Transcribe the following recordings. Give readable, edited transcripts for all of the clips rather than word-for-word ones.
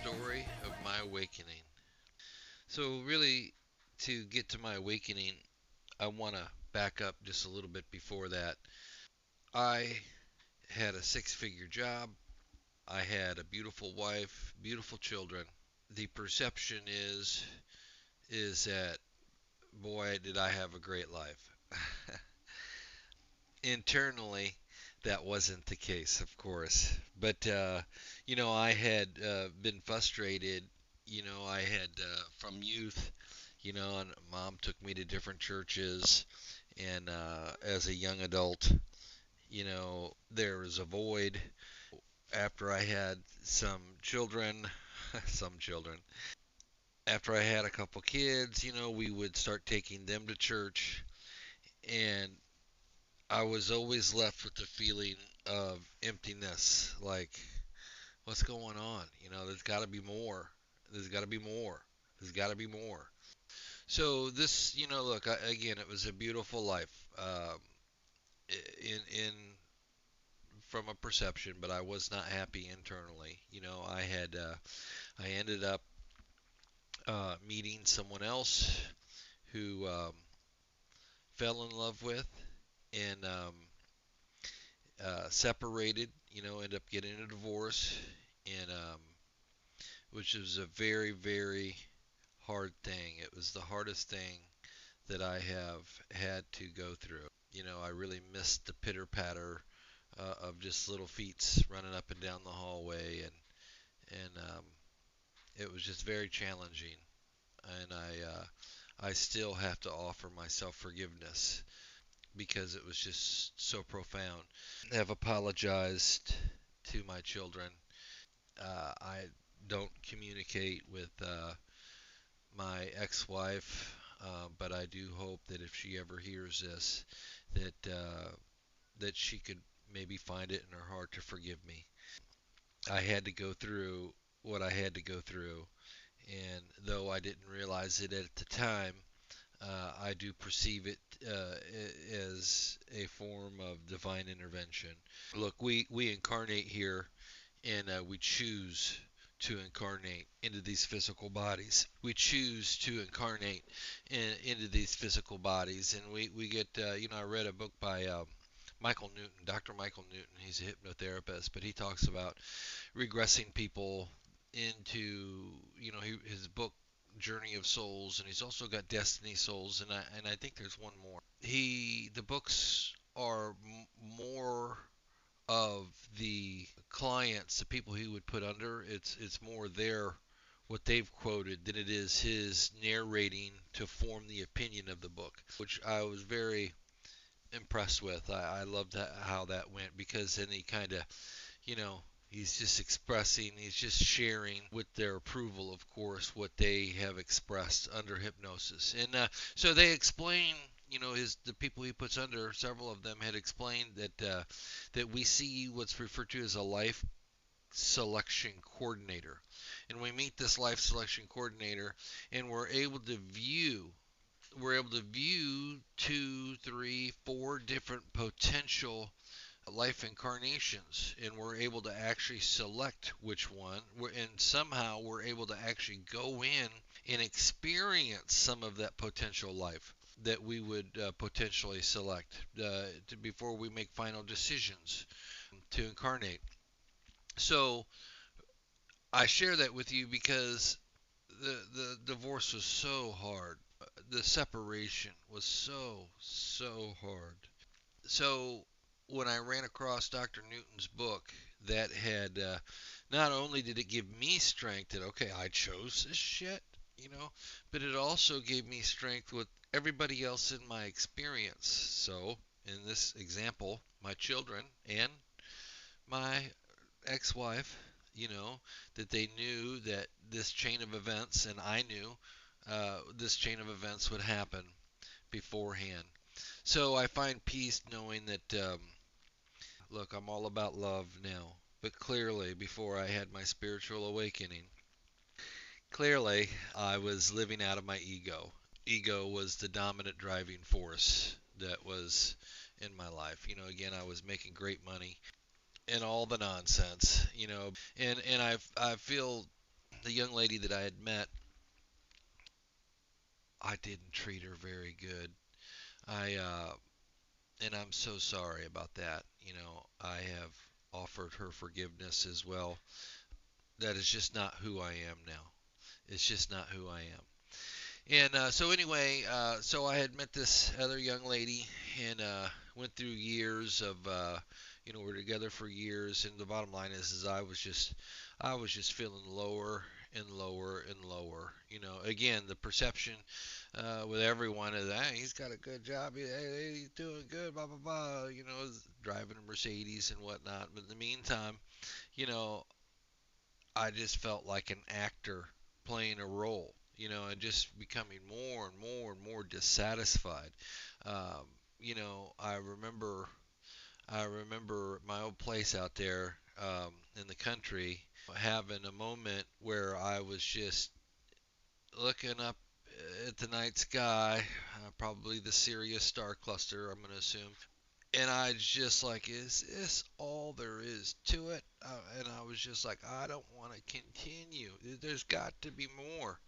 story of my awakening. So, really, to get to my awakening, I want to back up just a little bit before that. I had a six-figure job. I had a beautiful wife, beautiful children. The perception is that boy, did I have a great life. Internally, that wasn't the case, of course. But I had been frustrated. I had from youth. And mom took me to different churches, and as a young adult, there was a void. After I had some children, some children. After I had a couple kids, we would start taking them to church, and I was always left with the feeling of emptiness. Like, what's going on? There's got to be more. There's got to be more. There's got to be more. So this, look, again, it was a beautiful life, in from a perception, but I was not happy internally. I ended up meeting someone else who fell in love with and separated. Ended up getting a divorce, and which was a very, very hard thing. It was the hardest thing that I have had to go through. I really missed the pitter patter of just little feet running up and down the hallway, and it was just very challenging. And I still have to offer myself forgiveness because it was just so profound. I have apologized to my children. I don't communicate with my ex-wife, but I do hope that if she ever hears this, that she could maybe find it in her heart to forgive me. I had to go through what I had to go through, and though I didn't realize it at the time, I do perceive it as a form of divine intervention. Look, we incarnate here, and we choose to incarnate into these physical bodies. We choose to incarnate into these physical bodies, and we get, I read a book by Michael Newton, Dr. Michael Newton. He's a hypnotherapist, but he talks about regressing people into, his book Journey of Souls, and he's also got Destiny Souls, and I think there's one more. The books are more of the clients, the people he would put under. It's more their what they've quoted than it is his narrating to form the opinion of the book, which I was very impressed with. I loved how that went because then he kind of, you know, he's just expressing, he's just sharing with their approval, of course, what they have expressed under hypnosis. And so they explain, the people he puts under, several of them had explained that we see what's referred to as a life selection coordinator. And we meet this life selection coordinator, and we're able to view two, three, four different potential life incarnations, and we're able to actually select which one, and somehow we're able to actually go in and experience some of that potential life that we would potentially select before we make final decisions to incarnate. So I share that with you because the divorce was so hard. The separation was so hard. So when I ran across Dr. Newton's book, that had not only did it give me strength that okay, I chose this shit, but it also gave me strength with everybody else in my experience. So in this example, my children and my ex-wife, that they knew that this chain of events, and I knew this chain of events would happen beforehand. So I find peace knowing that, look, I'm all about love now. But clearly, before I had my spiritual awakening, clearly I was living out of my ego. Ego was the dominant driving force that was in my life. Again, I was making great money and all the nonsense, and I feel the young lady that I had met, I didn't treat her very good. I and I'm so sorry about that. I have offered her forgiveness as well. That is just not who I am now. It's just not who I am. And so anyway, so I had met this other young lady and went through years of, we're together for years. And the bottom line is I was just feeling lower and lower and lower. Again, the perception with everyone is, hey, he's got a good job, he's doing good, blah blah blah. Driving a Mercedes and whatnot. But in the meantime, you know, I just felt like an actor playing a role, and just becoming more and more and more dissatisfied. Um, I remember my old place out there in the country having a moment where I was just looking up at the night sky, probably the Sirius star cluster, I'm going to assume, and I just like, is this all there is to it? And I was just like, I don't want to continue. There's got to be more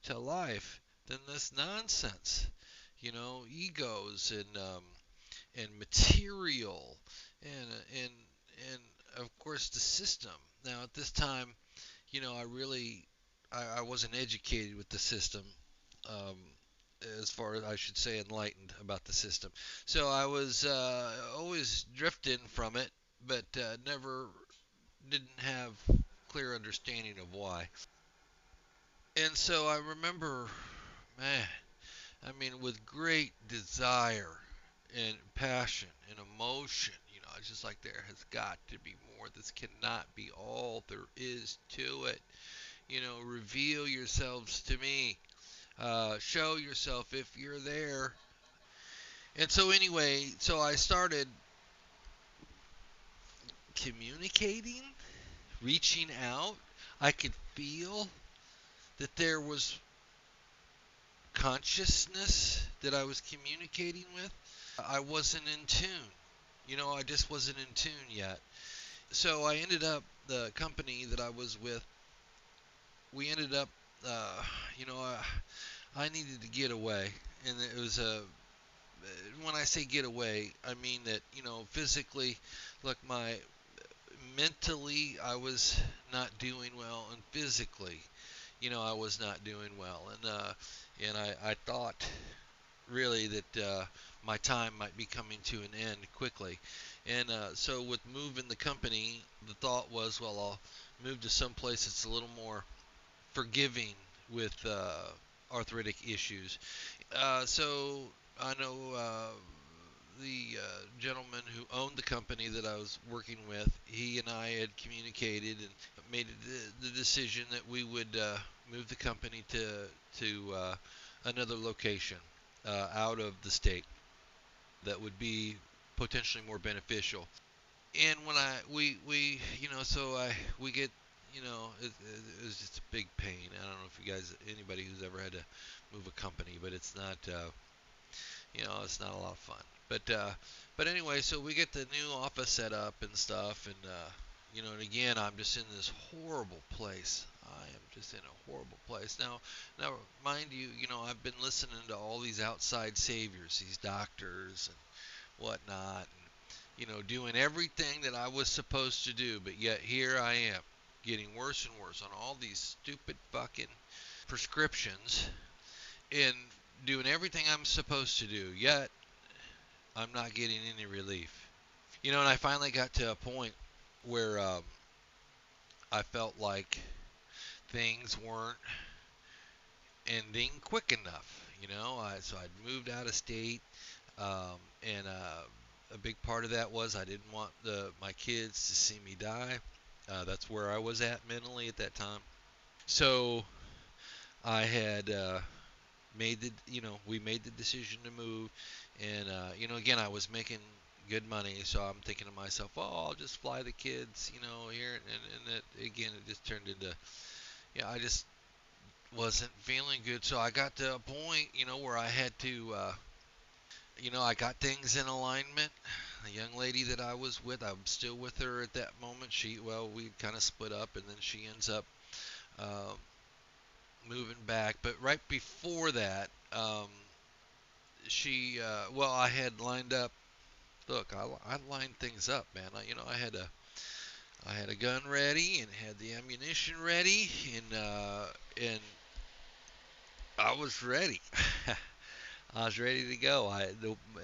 to life than this nonsense. Egos and material and and of course the system. Now at this time, I wasn't educated with the system. Um, as far as I should say, enlightened about the system. So I was always drifting from it, but never didn't have clear understanding of why. And so I remember, man, I mean, with great desire and passion and emotion, I was just like, there has got to be more. This cannot be all there is to it. Reveal yourselves to me. Show yourself if you're there. And so anyway, so I started communicating, reaching out. I could feel that there was consciousness that I was communicating with. I wasn't in tune. I just wasn't in tune yet. So I ended up, the company that I was with, we ended up, uh, you know, I needed to get away. And it was when I say get away, I mean that, physically, look, mentally, I was not doing well, and physically, I was not doing well. And I thought really that my time might be coming to an end quickly. And so with moving the company, the thought was, well, I'll move to some place that's a little more forgiving with arthritic issues. So I know the gentleman who owned the company that I was working with, he and I had communicated and made the decision that we would move the company to another location out of the state that would be potentially more beneficial. And when so we get, it was just a big pain. I don't know if you guys, anybody who's ever had to move a company, but it's not, it's not a lot of fun. But anyway, so we get the new office set up and stuff, and and again, I'm just in this horrible place. I am just in a horrible place. Now, mind you, I've been listening to all these outside saviors, these doctors and whatnot, and doing everything that I was supposed to do, but yet here I am, getting worse and worse on all these stupid fucking prescriptions and doing everything I'm supposed to do, yet I'm not getting any relief. And I finally got to a point where I felt like things weren't ending quick enough. So I'd moved out of state, and a big part of that was I didn't want my kids to see me die. That's where I was at mentally at that time. So I had we made the decision to move, and again, I was making good money, so I'm thinking to myself, oh, I'll just fly the kids, here, and it, again, it just turned into, I just wasn't feeling good, so I got to a point, where I had to, I got things in alignment. The young lady that I was with, I'm still with her at that moment. We kind of split up, and then she ends up um, moving back. But right before that, well, I had lined up. Look, I lined things up, man. I had a gun ready and had the ammunition ready, and I was ready. I was ready to go.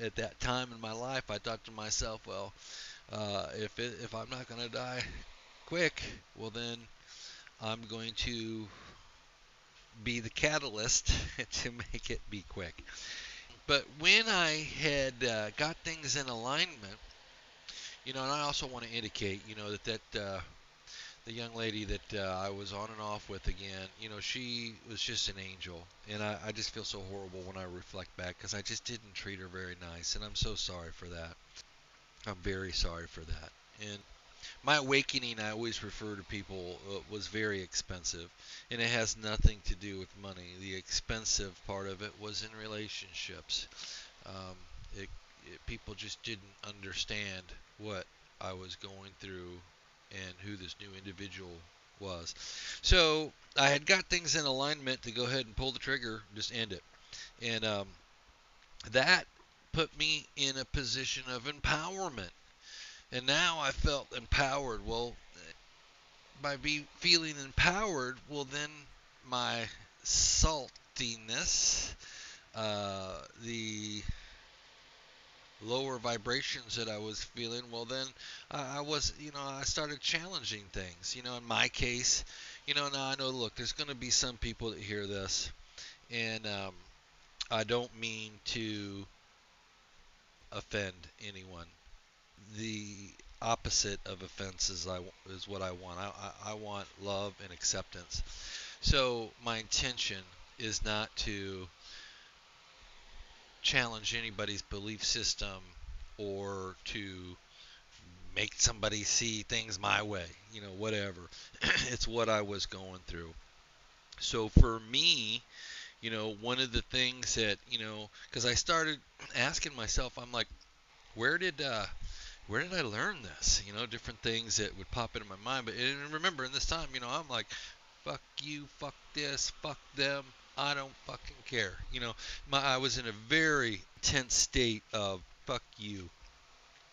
At that time in my life, I thought to myself, well, if I'm not going to die quick, well then I'm going to be the catalyst to make it be quick. But when I had got things in alignment, and I also want to indicate, that the young lady that I was on and off with again, she was just an angel, and I just feel so horrible when I reflect back because I just didn't treat her very nice, and I'm so sorry for that. I'm very sorry for that. And my awakening, I always refer to people, was very expensive, and it has nothing to do with money. The expensive part of it was in relationships. Um, it, People just didn't understand what I was going through and who this new individual was. So I had got things in alignment to go ahead and pull the trigger, just end it, and that put me in a position of empowerment. And now I felt empowered. Well, by feeling empowered, well then my saltiness, the lower vibrations that I was feeling, well then I started challenging things. In my case, now I know. Look, there's going to be some people that hear this, and I don't mean to offend anyone. The opposite of offense is what I want. I want love and acceptance. So my intention is not to challenge anybody's belief system or to make somebody see things my way, whatever. It's what I was going through. So for me, one of the things that, because I started asking myself, I'm like, where did where did I learn this? Different things that would pop into my mind. But and remember, in this time, I'm like, fuck you, fuck this, fuck them. I don't fucking care. I was in a very tense state of fuck you,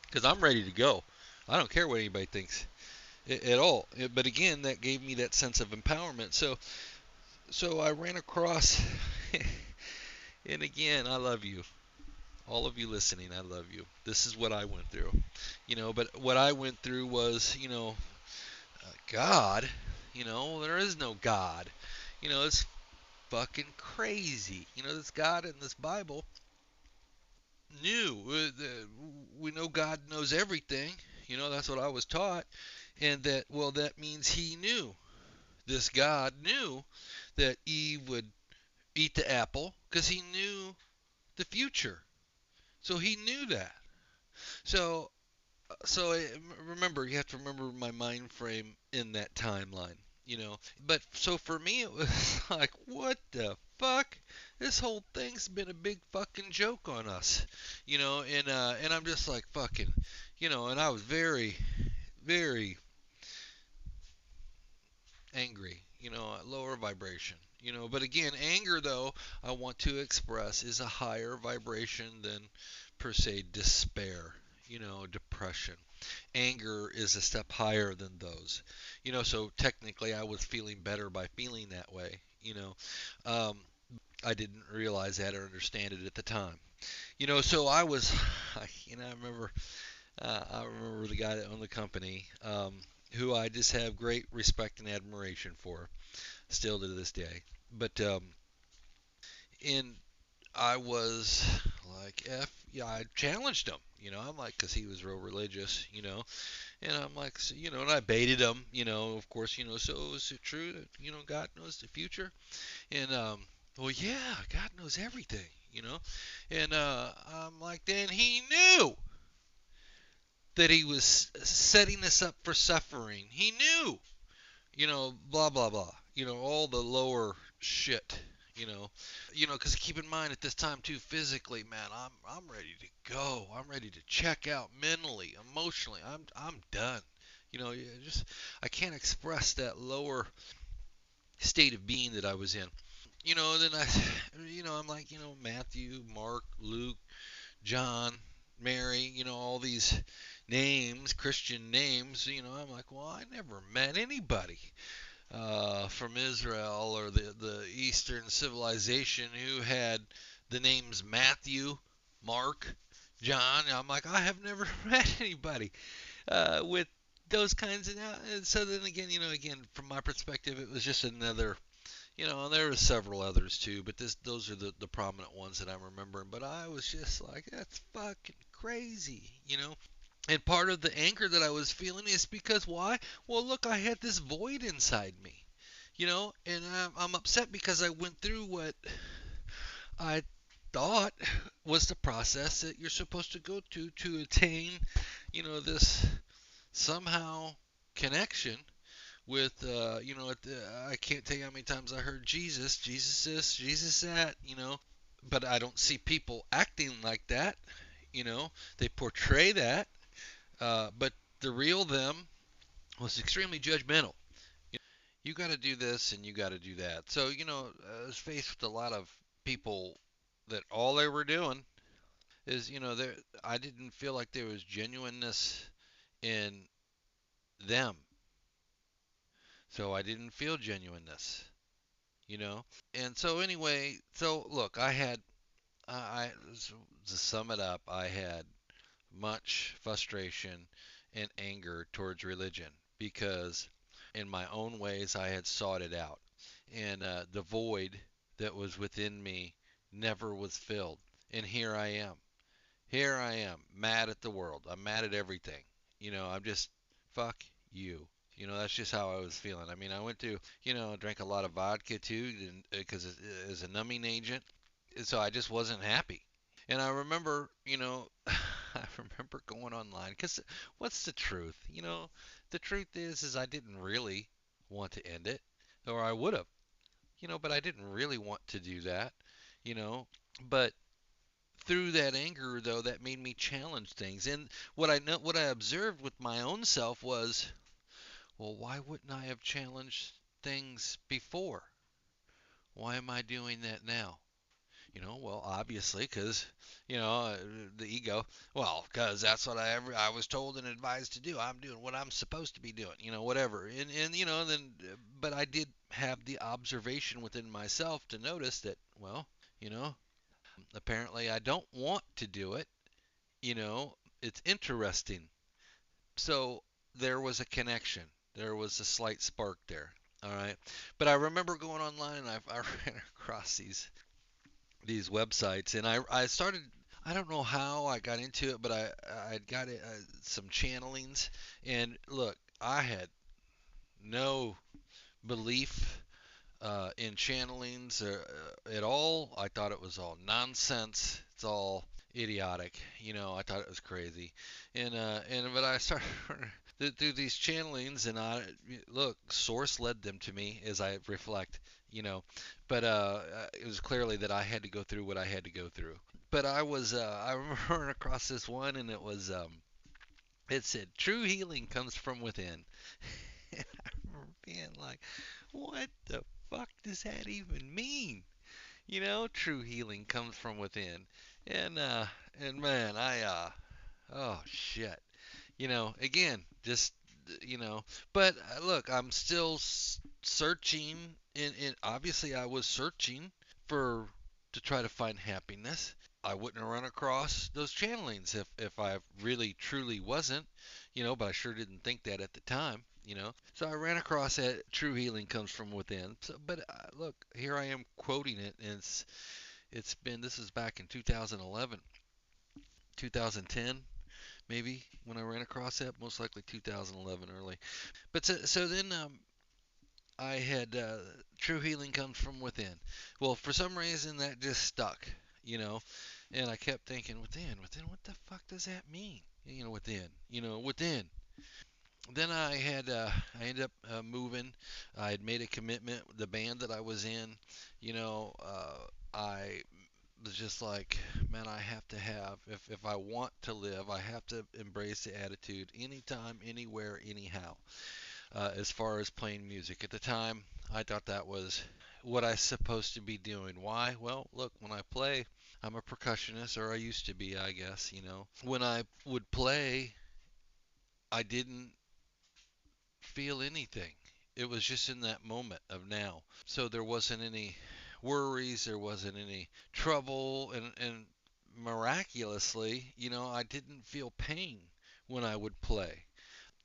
because I'm ready to go. I don't care what anybody thinks at all. But again, that gave me that sense of empowerment. So I ran across, and again, I love you. All of you listening, I love you. This is what I went through. But what I went through was, God, there is no God. It's fucking crazy. This God in this Bible knew. We know God knows everything. That's what I was taught. And that means he knew. This God knew that Eve would eat the apple because he knew the future. So he knew that. So remember, you have to remember my mind frame in that timeline, But so for me, it was like, what the fuck? This whole thing's been a big fucking joke on us, and I'm just like fucking, and I was very, very angry, lower vibration. But again, anger though, I want to express is a higher vibration than per se despair, depression. Anger is a step higher than those. So technically I was feeling better by feeling that way, Um, I didn't realize that or understand it at the time. So I was, I remember the guy that owned the company, who I just have great respect and admiration for, still to this day. But in I was like, yeah, I challenged him. I'm like, because he was real religious, and I'm like, so, and I baited him, of course, so is it true that, God knows the future? And, well, yeah, God knows everything, and I'm like, then he knew that he was setting us up for suffering. He knew, blah, blah, blah, all the lower shit, you know, because keep in mind at this time too, physically, man, I'm ready to go. I'm ready to check out mentally, emotionally. I'm done. Just I can't express that lower state of being that I was in. Then I'm like, Matthew, Mark, Luke, John, Mary, all these names, Christian names. I'm like, well, I never met anybody from Israel or the Eastern civilization who had the names Matthew, Mark, John. I'm like, I have never met anybody with those kinds of. And so then again, again from my perspective, it was just another. There were several others too, but those are the prominent ones that I'm remembering. But I was just like, that's fucking crazy. And part of the anger that I was feeling is because why? Well, look, I had this void inside me, and I'm upset because I went through what I thought was the process that you're supposed to go to attain, this somehow connection with, I can't tell you how many times I heard Jesus this, Jesus that. But I don't see people acting like that. They portray that, but the real them was extremely judgmental. You got to do this and you got to do that. So, I was faced with a lot of people that all they were doing is, there. I didn't feel like there was genuineness in them. So I didn't feel genuineness. And so anyway, so look, to sum it up, I had much frustration and anger towards religion because in my own ways I had sought it out. And the void that was within me never was filled. And here I am. Here I am, mad at the world. I'm mad at everything. I'm just, fuck you. That's just how I was feeling. I mean, I went to, drank a lot of vodka too, because as a numbing agent, so I just wasn't happy. And I remember, I remember going online because what's the truth? The truth is I didn't really want to end it, or I would have, but I didn't really want to do that, you know. But through that anger, though, that made me challenge things. And what I observed with my own self was, well, why wouldn't I have challenged things before? Why am I doing that now? Well, obviously, because the ego. Well, because that's what I was told and advised to do. I'm doing what I'm supposed to be doing. Whatever. And then, but I did have the observation within myself to notice that, well, you know, apparently I don't want to do it. It's interesting. So there was a connection. There was a slight spark there. All right. But I remember going online and I ran across these websites, and I started. I don't know how I got into it, but I got it, some channelings, and look, I had no belief in channelings at all. I thought it was all nonsense. It's all idiotic. I thought it was crazy, and but I started through these channelings, and I look, source led them to me as I reflect. You know, but it was clearly that I had to go through what I had to go through. But I remember running across this one, and it said true healing comes from within. And I remember being like, what the fuck does that even mean? True healing comes from within. And and man, oh shit. Again, just you know, but look, I'm still searching, and obviously I was searching for to try to find happiness. I wouldn't have run across those channelings if I really truly wasn't, but I sure didn't think that at the time. So I ran across that true healing comes from within. So, but look, here I am quoting it, and it's been this is back in 2011, 2010 maybe when I ran across that, most likely 2011 early. But so then I had true healing comes from within. Well, for some reason that just stuck, and I kept thinking within, what the fuck does that mean? Within. Then I ended up moving. I had made a commitment. The band that I was in, I was just like, man, I have to have, if I want to live, I have to embrace the attitude anytime, anywhere, anyhow. as far as playing music. At the time, I thought that was what I was supposed to be doing. Why? Well, look, when I play, I'm a percussionist, or I used to be, I guess, you know. When I would play, I didn't feel anything. It was just in that moment of now. So there wasn't any worries, there wasn't any trouble, and miraculously, you know, I didn't feel pain when I would play.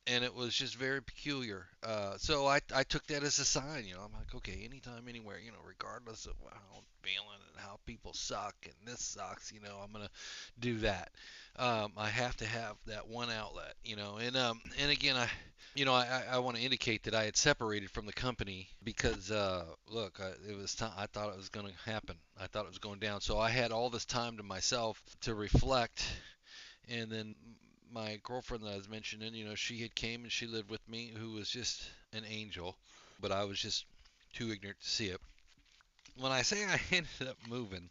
And it was just very peculiar. So I took that as a sign, you know. I'm like, okay, anytime, anywhere, you know, regardless of how I'm feeling and how people suck and this sucks, you know, I'm gonna do that. I have to have that one outlet, you know. And again, I want to indicate that I had separated from the company because, look, it was time. I thought it was going to happen. I thought it was going down. So I had all this time to myself to reflect, and then my girlfriend that I was mentioning, you know, she had came and she lived with me, who was just an angel, but I was just too ignorant to see it. When I say I ended up moving,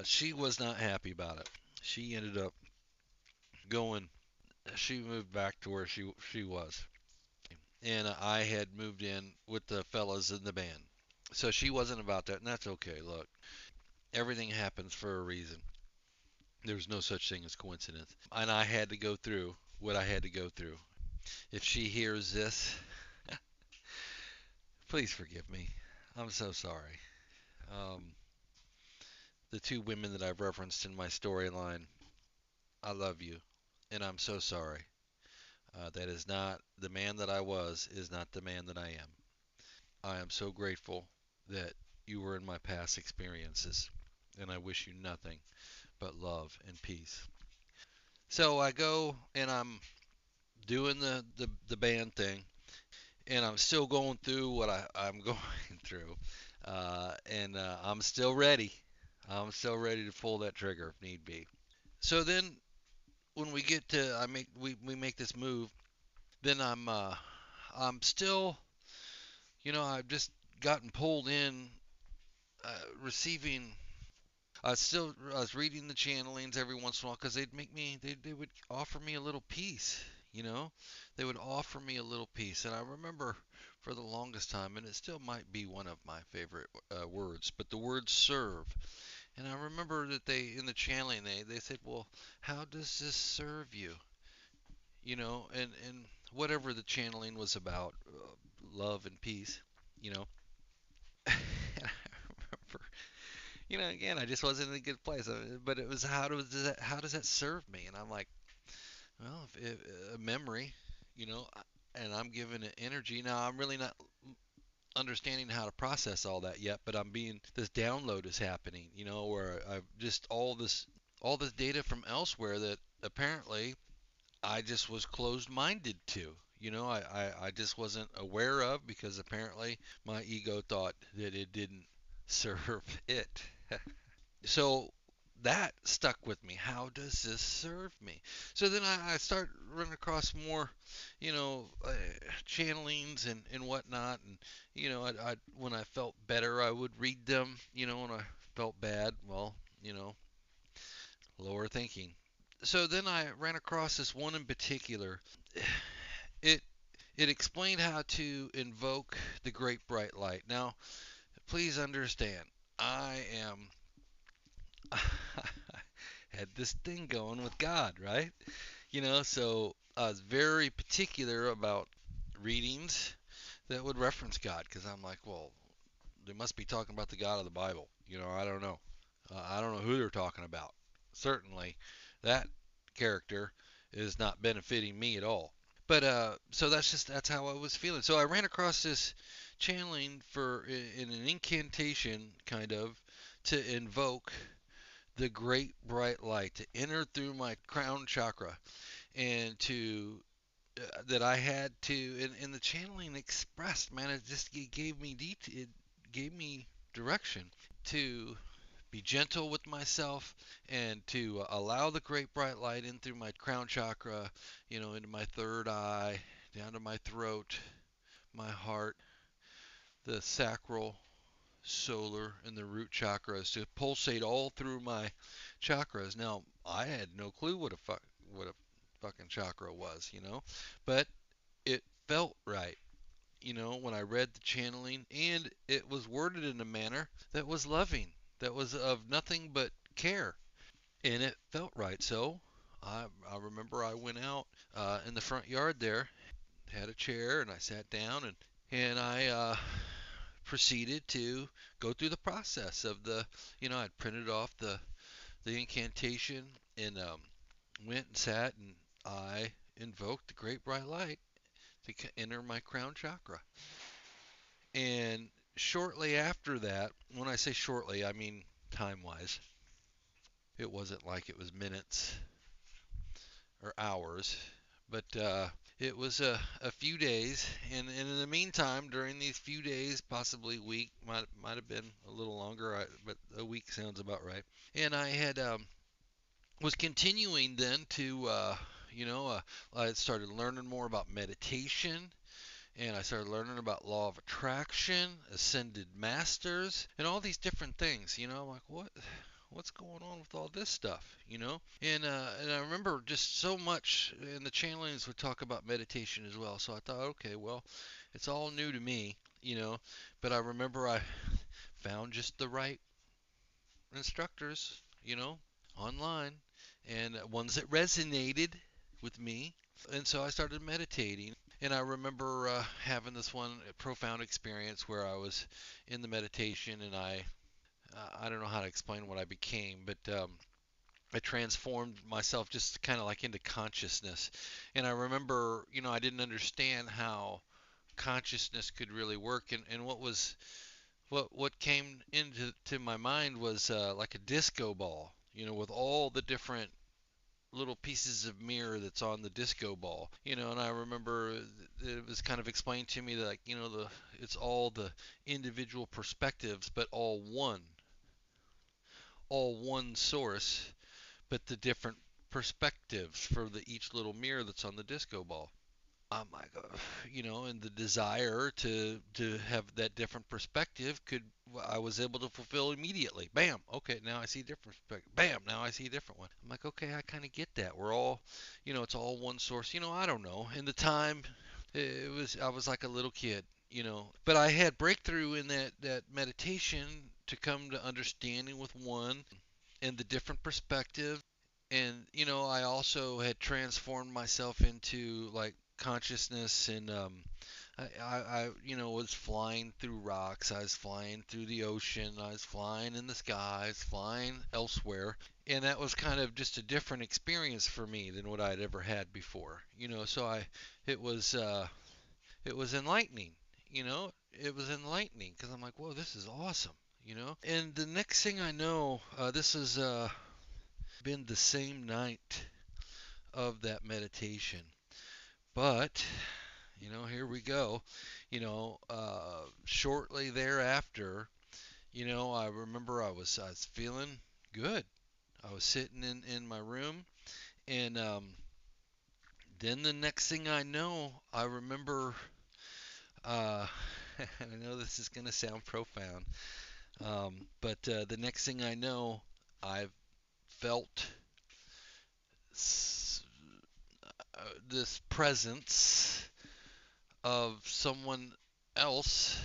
she was not happy about it. She ended up going. She moved back to where she was, and I had moved in with the fellas in the band. So she wasn't about that, and that's okay. Look, everything happens for a reason. There's no such thing as coincidence. And I had to go through what I had to go through. If she hears this, please forgive me. I'm so sorry. Um, the two women that I've referenced in my storyline, I love you, and I'm so sorry. That is not the man that I was, is not the man that I am. I am so grateful that you were in my past experiences, and I wish you nothing but love and peace. So I go and I'm doing the band thing, and I'm still going through what I'm going through, and I'm still ready. I'm still ready to pull that trigger if need be. So then when we get to we make this move, then I'm still, you know, I've just gotten pulled in, receiving. I was reading the channelings every once in a while because they'd make me they would offer me a little piece, you know. They would offer me a little piece, and I remember for the longest time, and it still might be one of my favorite words, but the word serve. And I remember that they in the channeling they said, well, how does this serve you, you know, and whatever the channeling was about, love and peace, you know. And I remember, you know, again, I just wasn't in a good place. But it was how does that serve me? And I'm like, well, if a memory, you know, and I'm giving it energy. Now I'm really not understanding how to process all that yet, but I'm being this download is happening, you know, where I've just all this data from elsewhere that apparently I just was closed minded to. You know, I just wasn't aware of because apparently my ego thought that it didn't serve it. So that stuck with me. How does this serve me? So then I start running across more, you know, channelings and whatnot. And, you know, when I felt better, I would read them. You know, when I felt bad, well, you know, lower thinking. So then I ran across this one in particular. It it explained how to invoke the great bright light. Now, please understand, I am had this thing going with God, right? You know, so I was very particular about readings that would reference God because I'm like, well, they must be talking about the God of the Bible. You know, I don't know. I don't know who they're talking about. Certainly, that character is not benefiting me at all. But so that's how I was feeling. So I ran across this channeling for in an incantation kind of to invoke the great bright light to enter through my crown chakra and to that I had to in the channeling expressed, man, it gave me it gave me direction to be gentle with myself and to allow the great bright light in through my crown chakra, you know, into my third eye, down to my throat, my heart, the sacral, solar, and the root chakras to pulsate all through my chakras. Now, I had no clue what a fucking chakra was, you know, but it felt right. When I read the channeling, and it was worded in a manner that was loving, that was of nothing but care, and it felt right. So I remember I went out in the front yard there, had a chair, and I sat down, and I proceeded to go through the process of I'd printed off the incantation and went and sat and I invoked the great bright light to enter my crown chakra. And shortly after that, when I say shortly, I mean time wise, it wasn't like it was minutes or hours, but it was a few days. And in the meantime, during these few days, possibly a week, might have been a little longer, but a week sounds about right. And I had was continuing then to I started learning more about meditation, and I started learning about law of attraction, ascended masters, and all these different things. I'm like, what's going on with all this stuff? And I remember just so much, and the channelings would talk about meditation as well. So I thought, okay, well, it's all new to me, but I remember I found just the right instructors, online, and ones that resonated with me. And so I started meditating. And I remember having this one profound experience where I was in the meditation, and I don't know how to explain what I became, but I transformed myself just kind of like into consciousness. And I remember, I didn't understand how consciousness could really work, and what came into my mind was like a disco ball, with all the different little pieces of mirror that's on the disco ball, and I remember it was kind of explained to me that, like, it's all the individual perspectives, but all one source, but the different perspectives for the each little mirror that's on the disco ball. My God, and the desire to have that different perspective I was able to fulfill immediately. Bam. Okay, now I see a different perspective. Bam. Now I see a different one. I'm like, okay, I kind of get that. We're all, it's all one source. I don't know. In the time, I was like a little kid. But I had breakthrough in that meditation to come to understanding with one and the different perspective. And I also had transformed myself into like consciousness, and was flying through rocks, I was flying through the ocean, I was flying in the sky, I was flying elsewhere, and that was kind of just a different experience for me than what I'd ever had before. So it was uh it was enlightening. It was enlightening because I'm like, whoa, this is awesome. And the next thing I know, this has been the same night of that meditation. But, here we go. Shortly thereafter, I remember I was feeling good. I was sitting in my room, and then the next thing I know, I remember, uh, I know this is going to sound profound, but the next thing I know, I felt this presence of someone else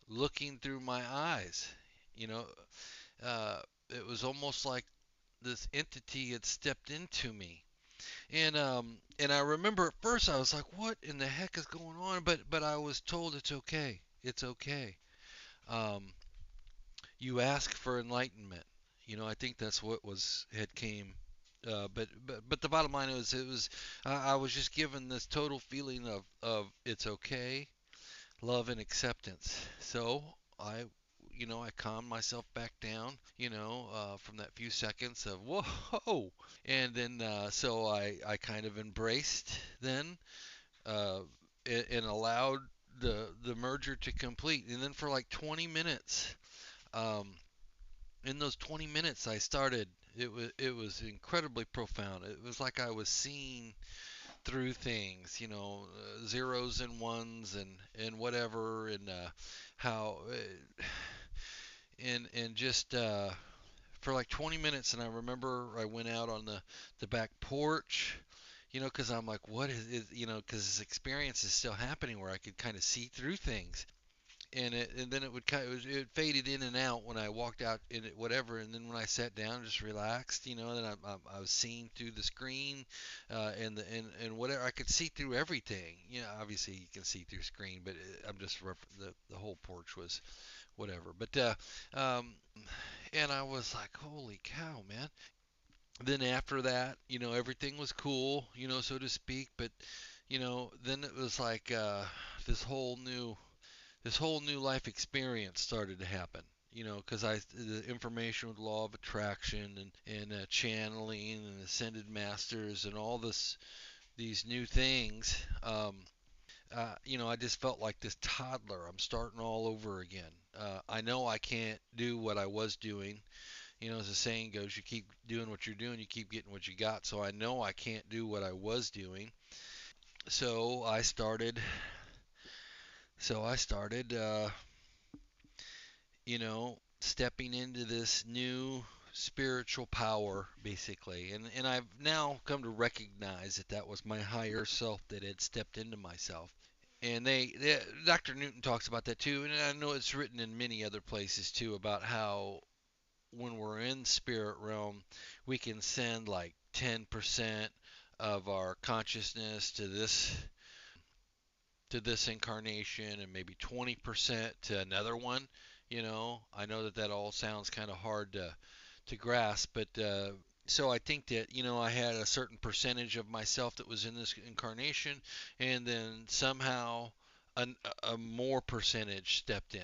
looking through my eyes. You know, uh, it was almost like this entity had stepped into me. And I remember at first I was like, "What in the heck is going on?" But I was told it's okay. It's okay. Um, you ask for enlightenment. I think that's what was had came. But the bottom line is, it was I was just given this total feeling of it's okay, love and acceptance. So I, I calmed myself back down, from that few seconds of whoa, and then so I kind of embraced then, uh, and allowed the merger to complete, and then for like 20 minutes, um, in those 20 minutes I started. It was incredibly profound. It was like I was seeing through things, zeros and ones and whatever, and how and just for like 20 minutes. And I remember I went out on the back porch, because I'm like, what because this experience is still happening where I could kind of see through things. And then it would it faded in and out when I walked out in it, whatever. And then when I sat down, just relaxed, then I was seeing through the screen, and whatever. I could see through everything. Obviously you can see through screen, but I'm just the whole porch was whatever. But and I was like, holy cow, man. Then after that, everything was cool, so to speak. But then it was like this whole new this whole new life experience started to happen. Because the information with law of attraction and channeling and ascended masters and all these new things. I just felt like this toddler. I'm starting all over again. I know I can't do what I was doing. As the saying goes, you keep doing what you're doing, you keep getting what you got. So I know I can't do what I was doing. So I started. Stepping into this new spiritual power, basically. And I've now come to recognize that that was my higher self that had stepped into myself. And Dr. Newton talks about that too, and I know it's written in many other places too about how when we're in spirit realm, we can send like 10% of our consciousness to this incarnation and maybe 20% to another one. I know that that all sounds kind of hard to grasp, but so I think that I had a certain percentage of myself that was in this incarnation, and then somehow a more percentage stepped in,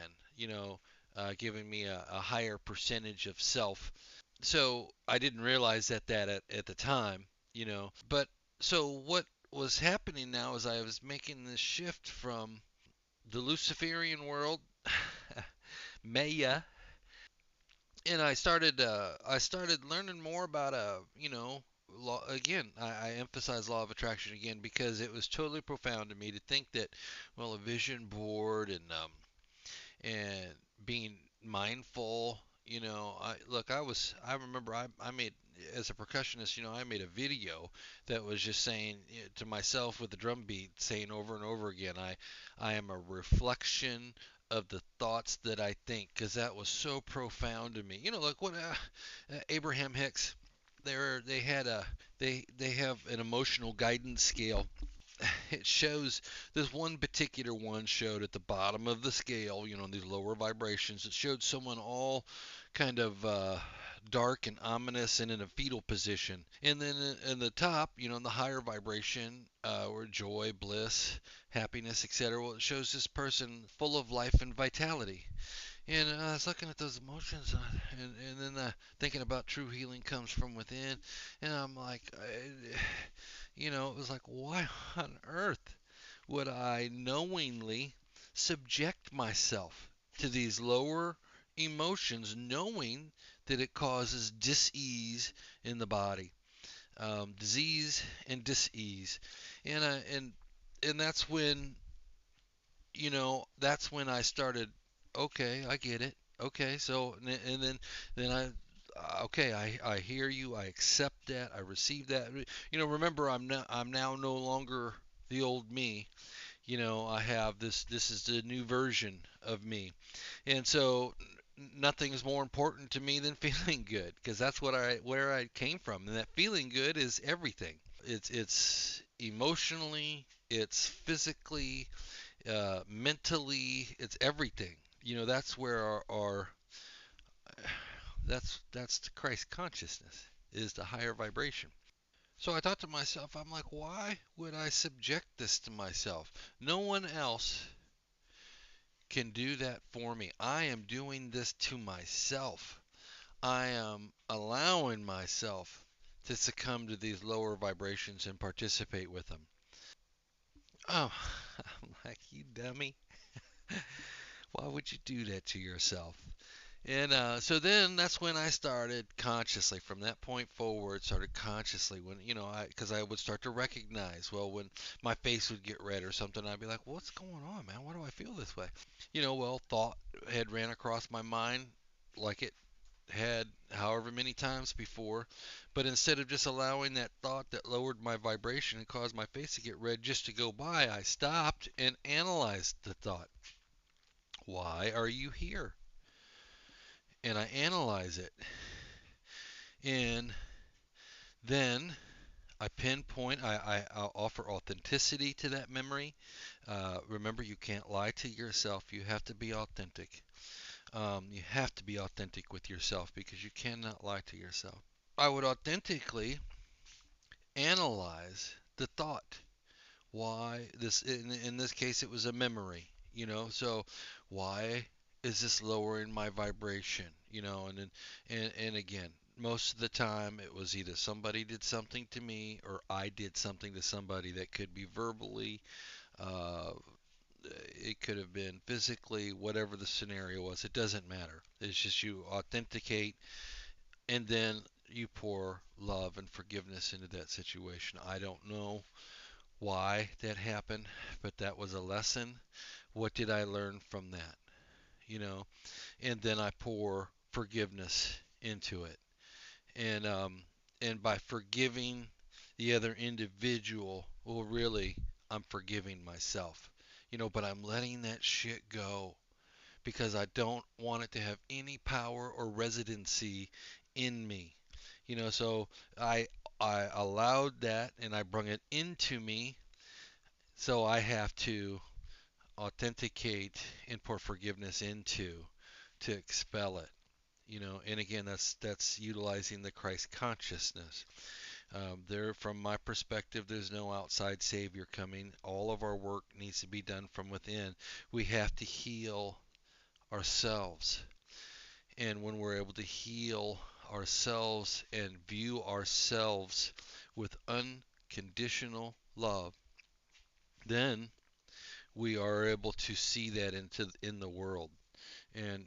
giving me a higher percentage of self. So I didn't realize that at the time, But so what was happening now is I was making this shift from the Luciferian world, Maya, and I started learning more about law again. I emphasize law of attraction again because it was totally profound to me to think that, well, a vision board and being mindful. I remember I made, as a percussionist, I made a video that was just saying, to myself with the drum beat, saying over and over again, I am a reflection of the thoughts that I think, because that was so profound to me. Like what Abraham Hicks, they had they have an emotional guidance scale. It shows, this one particular one showed at the bottom of the scale, these lower vibrations, it showed someone all kind of dark and ominous and in a fetal position. And then in the top, in the higher vibration, where joy, bliss, happiness, etc., well, it shows this person full of life and vitality. And I was looking at those emotions, and then thinking about true healing comes from within. And I'm like, it was like, why on earth would I knowingly subject myself to these lower emotions, knowing that it causes dis-ease in the body, disease and dis-ease, and that's when I started. Okay, I get it. Okay, so and then okay, I hear you. I accept that. I receive that. Remember, I'm now no longer the old me. I have this is the new version of me. And so nothing is more important to me than feeling good, because that's where I came from, and that feeling good is everything. It's emotionally, it's physically, mentally, it's everything. That's where our that's the Christ consciousness, is the higher vibration. So I thought to myself, I'm like, why would I subject this to myself? No one else can do that for me. I am doing this to myself. I am allowing myself to succumb to these lower vibrations and participate with them. Oh, I'm like, you dummy. Why would you do that to yourself? And so then that's when I started consciously, from that point forward, started consciously when, because I would start to recognize, well, when my face would get red or something, I'd be like, what's going on, man? Why do I feel this way? Well, thought had ran across my mind like it had however many times before. But instead of just allowing that thought that lowered my vibration and caused my face to get red just to go by, I stopped and analyzed the thought. Why are you here? And I analyze it. And then I pinpoint, I'll offer authenticity to that memory. Remember, you can't lie to yourself. You have to be authentic. You have to be authentic with yourself because you cannot lie to yourself. I would authentically analyze the thought. Why this? In this case, it was a memory. So why is this lowering my vibration? And again, most of the time it was either somebody did something to me or I did something to somebody that could be verbally, uh, it could have been physically, whatever the scenario was. It doesn't matter. It's just you authenticate and then you pour love and forgiveness into that situation. I don't know why that happened, but that was a lesson. What did I learn from that? You know, and then I pour forgiveness into it. And by forgiving the other individual, well, really, I'm forgiving myself. But I'm letting that shit go because I don't want it to have any power or residency in me. So I I allowed that and I brung it into me, so I have to authenticate and pour forgiveness into to expel it. And again, that's utilizing the Christ consciousness. There, from my perspective, there's no outside savior coming. All of our work needs to be done from within. We have to heal ourselves. And when we're able to heal ourselves and view ourselves with unconditional love, then we are able to see that in the world. And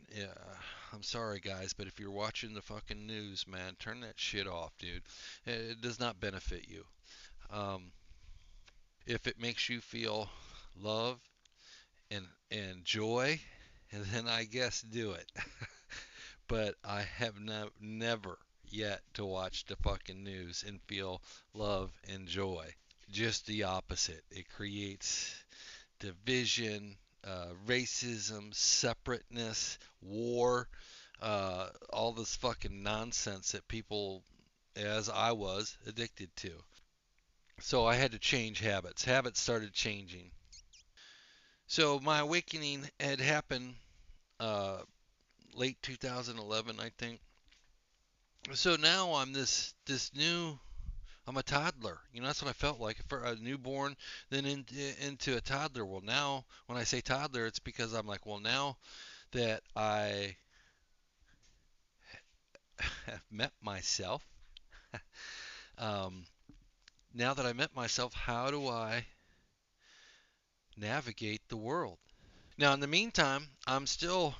I'm sorry, guys, but if you're watching the fucking news, man, turn that shit off, dude. It does not benefit you. Um, if it makes you feel love and joy, then I guess do it. But I have never yet to watch the fucking news and feel love and joy. Just the opposite. It creates division, racism, separateness, war, all this fucking nonsense that people, as I was, addicted to. So I had to change habits. Habits started changing. So my awakening had happened uh, late 2011, I think. So now I'm this new. I'm a toddler. That's what I felt like for a newborn, then into a toddler. Well, now when I say toddler, it's because I'm like, well, now that I have met myself, um, now that I met myself, how do I navigate the world? Now, in the meantime, I'm still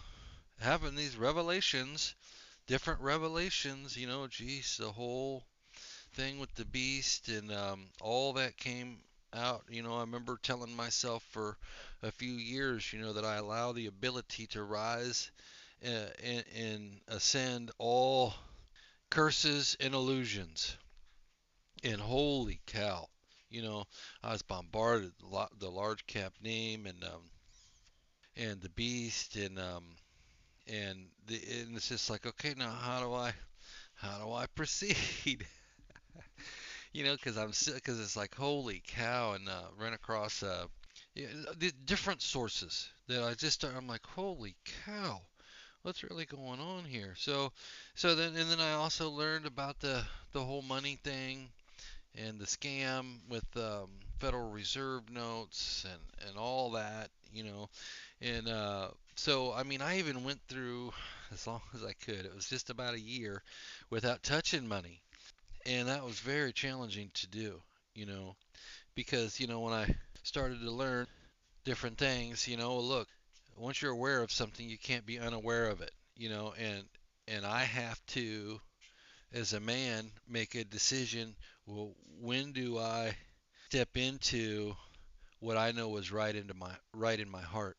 having these revelations, different revelations. Geez, the whole thing with the beast and all that came out. I remember telling myself for a few years, that I allow the ability to rise and ascend all curses and illusions. And holy cow, I was bombarded the large cap name and the beast and it's just like, okay, now how do I proceed? Because because it's like holy cow, and ran across yeah, the different sources that I'm like, holy cow, what's really going on here? So then I also learned about the whole money thing and the scam with Federal Reserve notes and all that, and so I mean I even went through as long as I could. It was just about a year without touching money, and that was very challenging to do, you know, because when I started to learn different things, look, once you're aware of something, you can't be unaware of it, and I have to, as a man, make a decision. Well, when do I step into what I know is right in my heart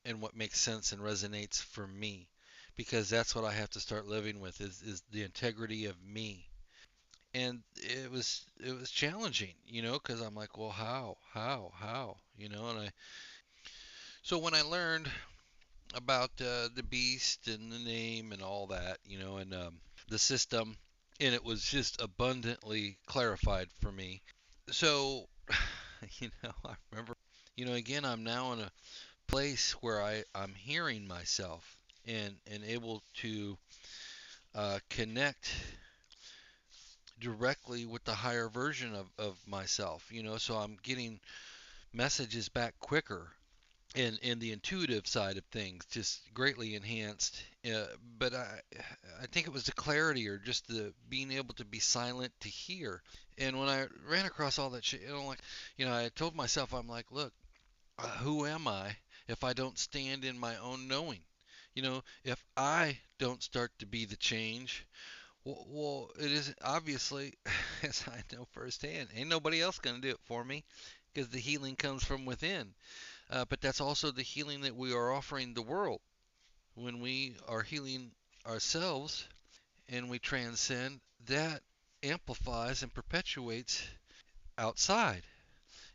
and what makes sense and resonates for me? because that's what I have to start living with is the integrity of me. And it was challenging, because I'm like, well, how, and I so when I learned about the beast and the name and all that, and the system, and it was just abundantly clarified for me. So, I remember, again, I'm now in a place where I'm hearing myself and able to connect directly with the higher version of myself, so I'm getting messages back quicker and the intuitive side of things just greatly enhanced. But I think it was the clarity or just the being able to be silent to hear. And when I ran across all that shit, like, I told myself, I'm like, look, who am I if I don't stand in my own knowing? If I don't start to be the change, well, it is obviously, as I know firsthand, ain't nobody else gonna do it for me, because the healing comes from within. But that's also the healing that we are offering the world when we are healing ourselves and we transcend. That amplifies and perpetuates outside,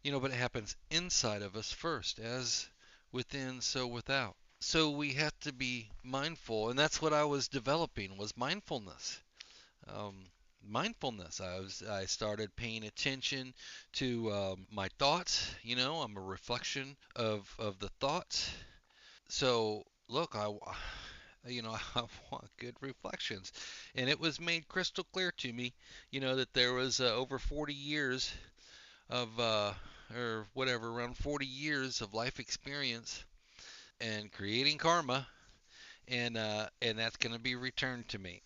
but it happens inside of us first, as within, so without. So we have to be mindful, and that's what I was developing was mindfulness. Um, mindfulness. I started paying attention to my thoughts. I'm a reflection of the thoughts. So look, I want good reflections, and it was made crystal clear to me, that there was over 40 years of or whatever, around 40 years of life experience and creating karma, and that's going to be returned to me.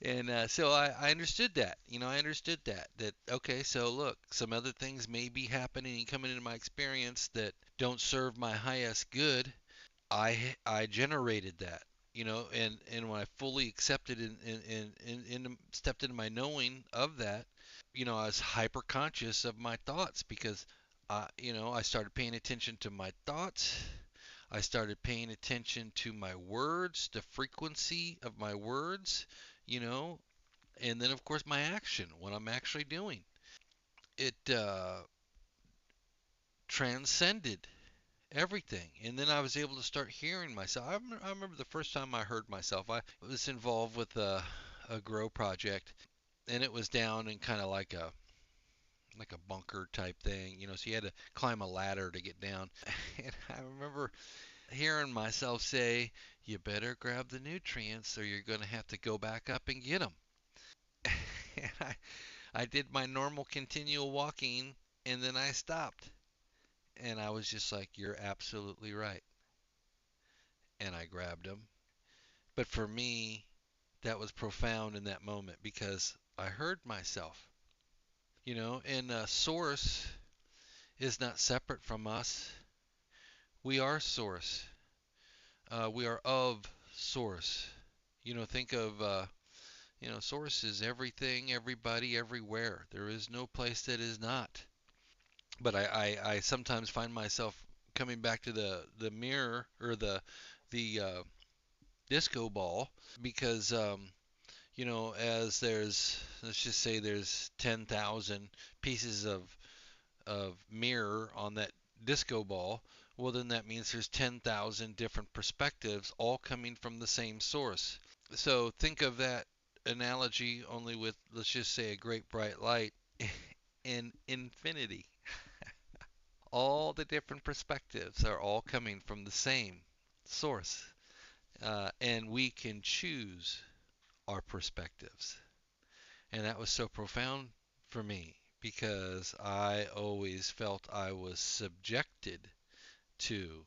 And so I understood that. I understood that okay, so look, some other things may be happening and coming into my experience that don't serve my highest good. I generated that, and when I fully accepted and stepped into my knowing of that, I was hyper conscious of my thoughts because I started paying attention to my thoughts. I started paying attention to my words, the frequency of my words, you know, and then of course my action, what I'm actually doing. It transcended everything, and then I was able to start hearing myself. I remember the first time I heard myself. I was involved with a grow project, and it was down in kind of like a bunker type thing, so you had to climb a ladder to get down. And I remember hearing myself say, "You better grab the nutrients, or you're going to have to go back up and get them." And I did my normal continual walking, and then I stopped, and I was just like, "You're absolutely right," and I grabbed them. But for me, that was profound in that moment because I heard myself, and Source is not separate from us. We are Source. We are of Source. Think of, Source is everything, everybody, everywhere. There is no place that is not. But I sometimes find myself coming back to the mirror or the disco ball because as let's just say there's 10,000 pieces of mirror on that disco ball. Well, then that means there's 10,000 different perspectives all coming from the same source. So think of that analogy only with, let's just say, a great bright light in infinity. All the different perspectives are all coming from the same source, and we can choose our perspectives. And that was so profound for me because I always felt I was subjected to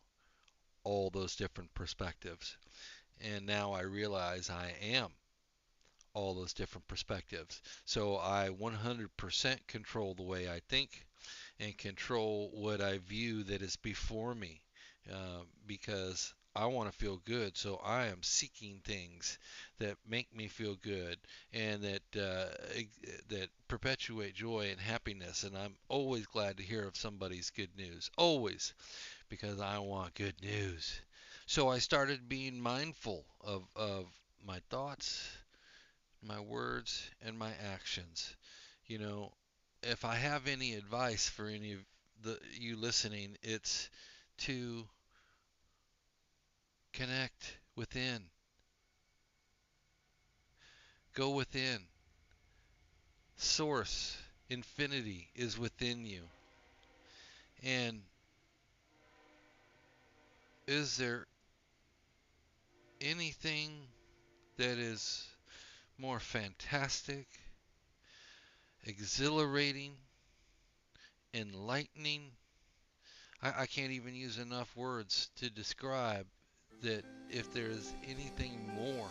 all those different perspectives. And now I realize I am all those different perspectives. So I 100% control the way I think and control what I view that is before me because I want to feel good. So I am seeking things that make me feel good and that perpetuate joy and happiness. And I'm always glad to hear of somebody's good news. Always, because I want good news. So I started being mindful of my thoughts, my words, and my actions. You know, if I have any advice for any of you listening, it's to connect within, go within. Source, infinity is within you. And is there anything that is more fantastic, exhilarating, enlightening? I can't even use enough words to describe that if there is anything more